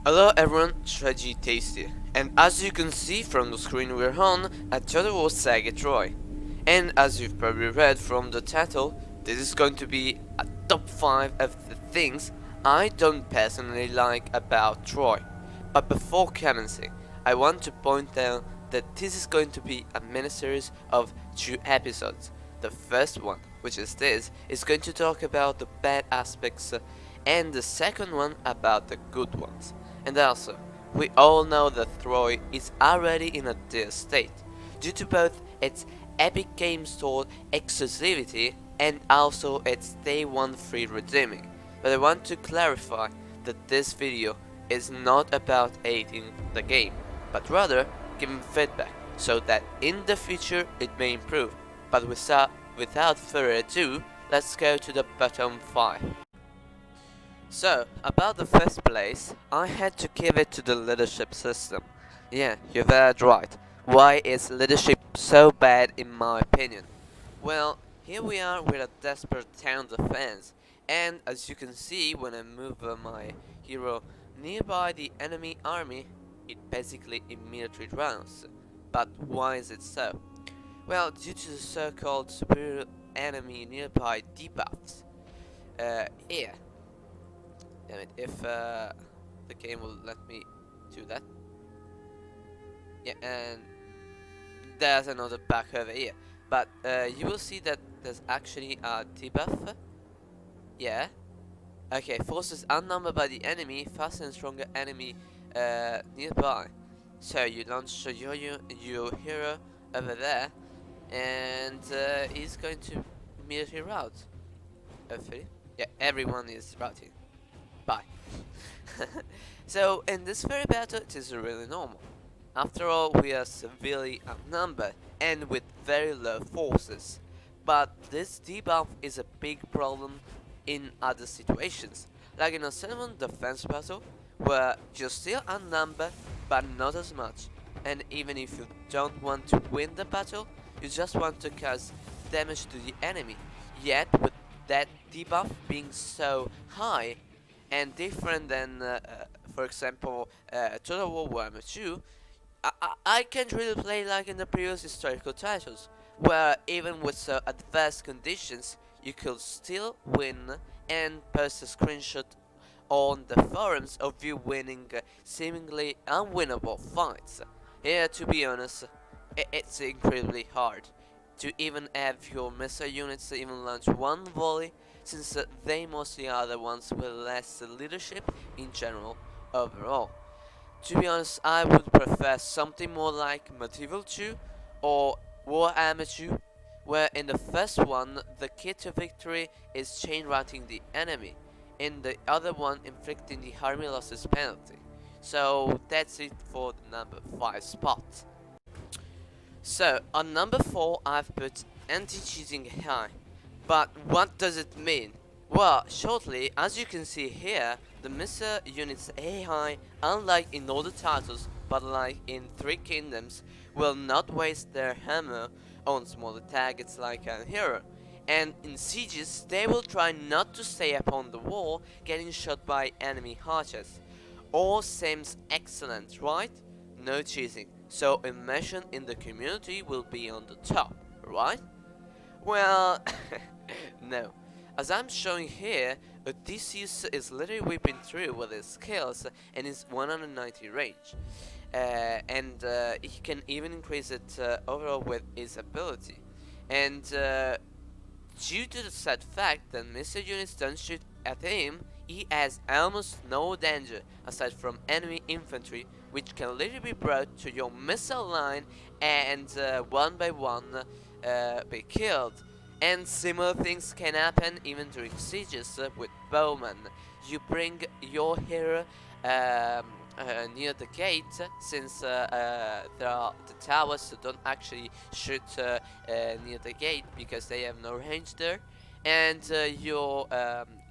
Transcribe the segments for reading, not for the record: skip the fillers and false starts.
Hello everyone, Strategy Tasty, and as you can see from the screen we're on, a total was Saga Troy. And as you've probably read from the title, this is going to be a top 5 of the things I don't personally like about Troy. But before commencing, I want to point out that this is going to be a mini-series of 2 episodes. The first one, which is this, is going to talk about the bad aspects and the second one about the good ones. And also, we all know that Troy is already in a dire state, due to both its Epic Game Store exclusivity and also its Day 1 free redeeming. But I want to clarify that this video is not about hating the game, but rather giving feedback so that in the future it may improve. But without further ado, let's go to the bottom 5. So, about the first place, I had to give it to the leadership system. Yeah, you've heard right. Why is leadership so bad in my opinion? Well, here we are with a desperate town defense, and as you can see when I move my hero nearby the enemy army, it basically immediately runs. But why is it so? Well, due to the so-called superior enemy nearby debuffs. Here, damn it, if the game will let me do that. Yeah, and there's another back over here. But you will see that there's actually a debuff. Yeah. Okay, forces unnumbered by the enemy, faster and stronger enemy nearby. So you launch your hero over there, and he's going to immediately route. Hopefully. Yeah, everyone is routing. Bye. So in this very battle it is really normal. After all, we are severely outnumbered and with very low forces. But this debuff is a big problem in other situations, like in a 7 defense battle where you're still outnumbered but not as much, and even if you don't want to win the battle, you just want to cause damage to the enemy. Yet with that debuff being so high and different than for example Total War Warhammer 2, I can't really play like in the previous historical titles, where even with so advanced conditions, you could still win and post a screenshot on the forums of you winning seemingly unwinnable fights. Here, to be honest, it's incredibly hard to even have your missile units even launch one volley, since they mostly are the ones with less leadership in general overall. To be honest, I would prefer something more like Medieval 2 or Warhammer 2, where in the first one the key to victory is chain routing the enemy, in the other one inflicting the army losses penalty. So that's it for the number 5 spot. So on number 4 I've put anti-cheating high. But what does it mean? Well, shortly, as you can see here, the missile unit's AI, unlike in other titles, but like in Three Kingdoms, will not waste their hammer on smaller targets like a hero. And in sieges, they will try not to stay upon the wall, getting shot by enemy archers. All seems excellent, right? No cheating, so immersion in the community will be on the top, right? Well, no. As I'm showing here, Odysseus is literally whipping through with his skills and his 190 range. He can even increase it overall with his ability. And due to the sad fact that missile units don't shoot at him, he has almost no danger aside from enemy infantry, which can literally be brought to your missile line and one by one be killed. And similar things can happen even during sieges with bowmen. You bring your hero near the gate, since the towers don't actually shoot near the gate because they have no range there, and your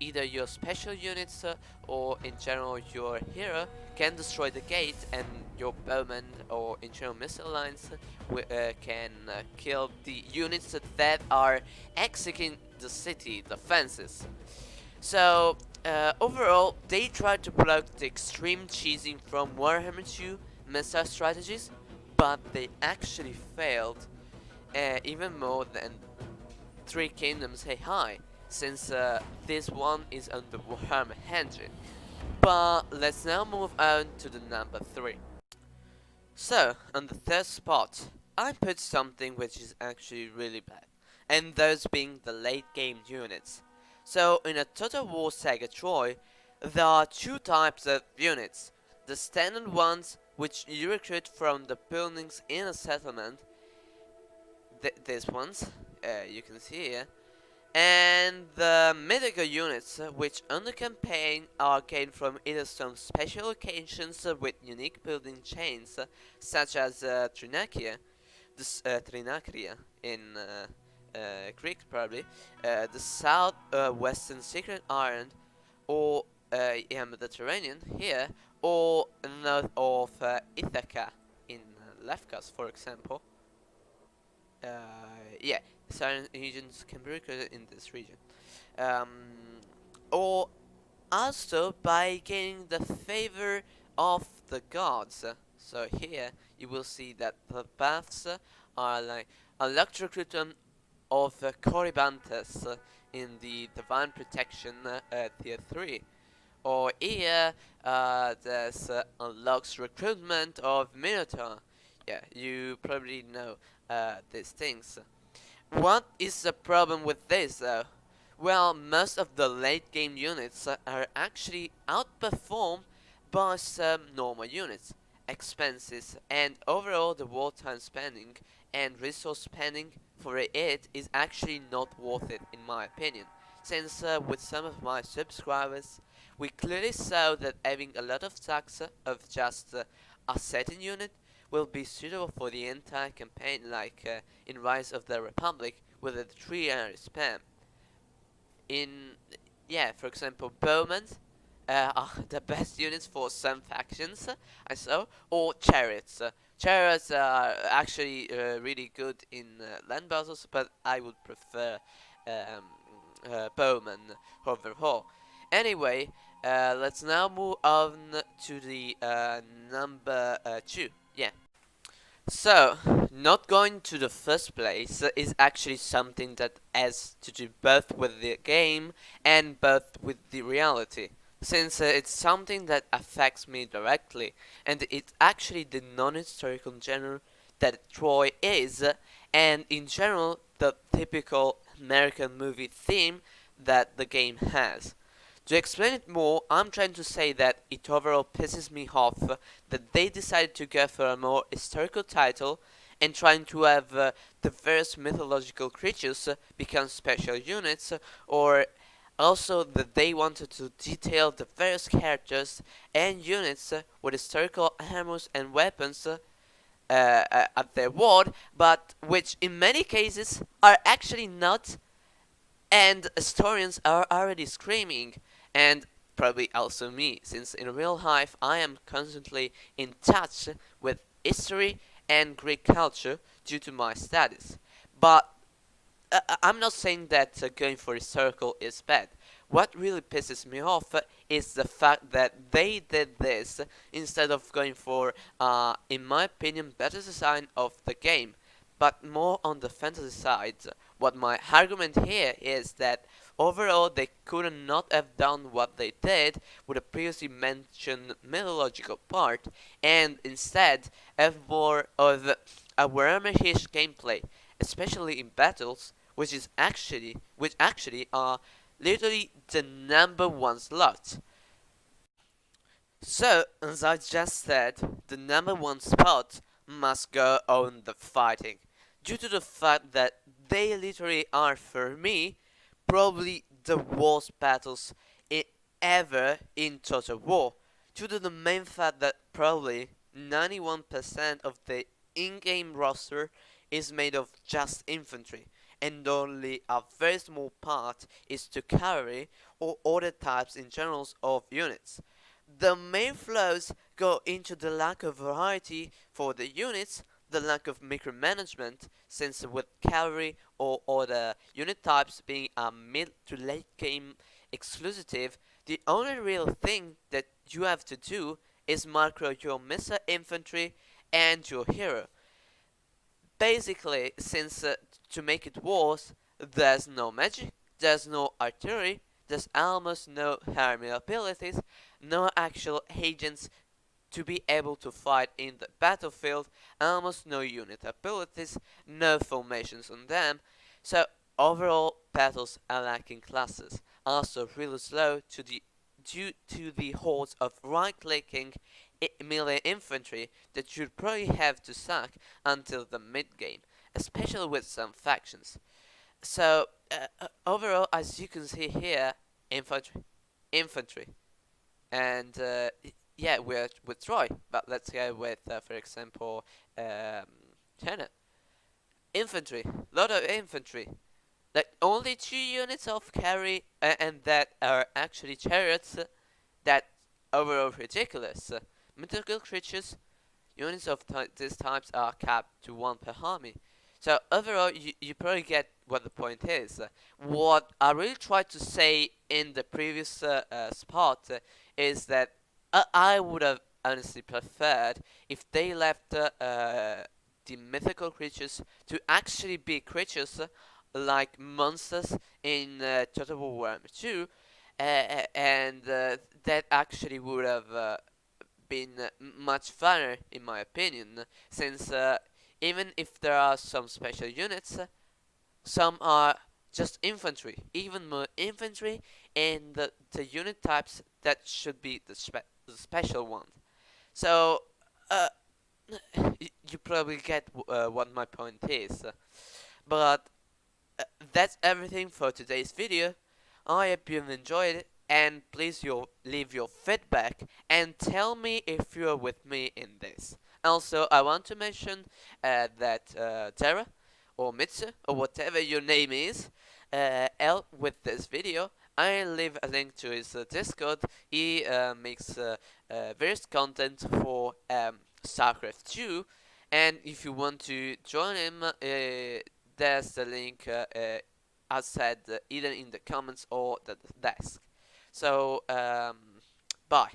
either your special units or in general your hero can destroy the gate, and your bowmen or in general missile lines can kill the units that are exiting the city defenses. So Overall, they tried to block the extreme cheesing from Warhammer 2 meta strategies, but they actually failed even more than Three Kingdoms Hey Hi, since this one is on the Warhammer engine. But let's now move on to the number 3. So, on the third spot, I put something which is actually really bad, and those being the late game units. So, in a Total War Saga Troy, there are two types of units. The standard ones, which you recruit from the buildings in a settlement, these ones, you can see here, and the mythical units, which on the campaign are gained from either some special occasions with unique building chains, such as Trinacria in Greek probably, the south western secret island, or Mediterranean here, or north of Ithaca in Lefkas, for example. Uh, yeah, certain regions can be recruited in this region. Um, or also by gaining the favor of the gods. So here you will see that the buffs are like Electrocrutum of Corybantes in the Divine Protection tier 3. Or here there's unlocks recruitment of Minotaur. Yeah, you probably know these things. What is the problem with this though? Well, most of the late game units are actually outperformed by some normal units. Expenses and overall the wartime spending and resource spending for it is actually not worth it in my opinion. Since with some of my subscribers, we clearly saw that having a lot of stacks of just a certain unit will be suitable for the entire campaign, like in Rise of the Republic with a 3-hour spam. In, yeah, for example, bowmen are the best units for some factions, I saw, or chariots. Chariots are actually really good in land battles, but I would prefer bowmen overall. Anyway, let's now move on to the number 2. Yeah. So, not going to the first place is actually something that has to do both with the game and both with the reality, since it's something that affects me directly, and it's actually the non-historical genre that Troy is, and in general the typical American movie theme that the game has. To explain it more, I'm trying to say that it overall pisses me off that they decided to go for a more historical title and trying to have diverse mythological creatures become special units, or also that they wanted to detail diverse characters and units with historical armors and weapons at their word, but which in many cases are actually not, and historians are already screaming, and probably also me, since in real life I am constantly in touch with history and Greek culture due to my studies. But I'm not saying that going for historical is bad. What really pisses me off is the fact that they did this instead of going for, in my opinion, better design of the game, but more on the fantasy side. What my argument here is that overall they could not have done what they did with the previously mentioned mythological part, and instead have more of a Warhammer-ish gameplay, especially in battles, which actually are literally the number one slot. So, as I just said, the number one spot must go on the fighting, due to the fact that they literally are, for me, probably the worst battles ever in Total War, due to the main fact that probably 91% of the in-game roster is made of just infantry, and only a very small part is to cavalry or other types in generals of units. The main flaws go into the lack of variety for the units, the lack of micromanagement, since with cavalry or other unit types being a mid to late game exclusive, The only real thing that you have to do is macro your missile infantry and your hero. Basically, since to make it worse, there's no magic, there's no artillery, there's almost no army abilities, no actual agents to be able to fight in the battlefield, almost no unit abilities, no formations on them. So overall, battles are lacking classes, also really slow due to the hordes of right-clicking melee infantry that you'd probably have to sack until the mid-game, especially with some factions. So overall, as you can see here, infantry, and yeah, we're with Troy, but let's go with, for example, um, China. Infantry, lot of infantry. Like only 2 units of carry, and that are actually chariots. That overall ridiculous. Mythical creatures, units of these types are capped to 1 per army. So overall, you probably get what the point is. What I really tried to say in the previous spot is that I would have honestly preferred if they left the mythical creatures to actually be creatures like monsters in Total War Warhammer 2, and that actually would have been much funner in my opinion, since even if there are some special units, some are just infantry, even more infantry, and the unit types that should be the special ones. So, uh, you probably get what my point is. But that's everything for today's video. I hope you've enjoyed it, and please leave your feedback and tell me if you're with me in this. Also, I want to mention that Tara or Mitsu or whatever your name is helped with this video. I leave a link to his Discord. He makes various content for StarCraft 2, and if you want to join him, there's the link as said either in the comments or the desk. So, bye.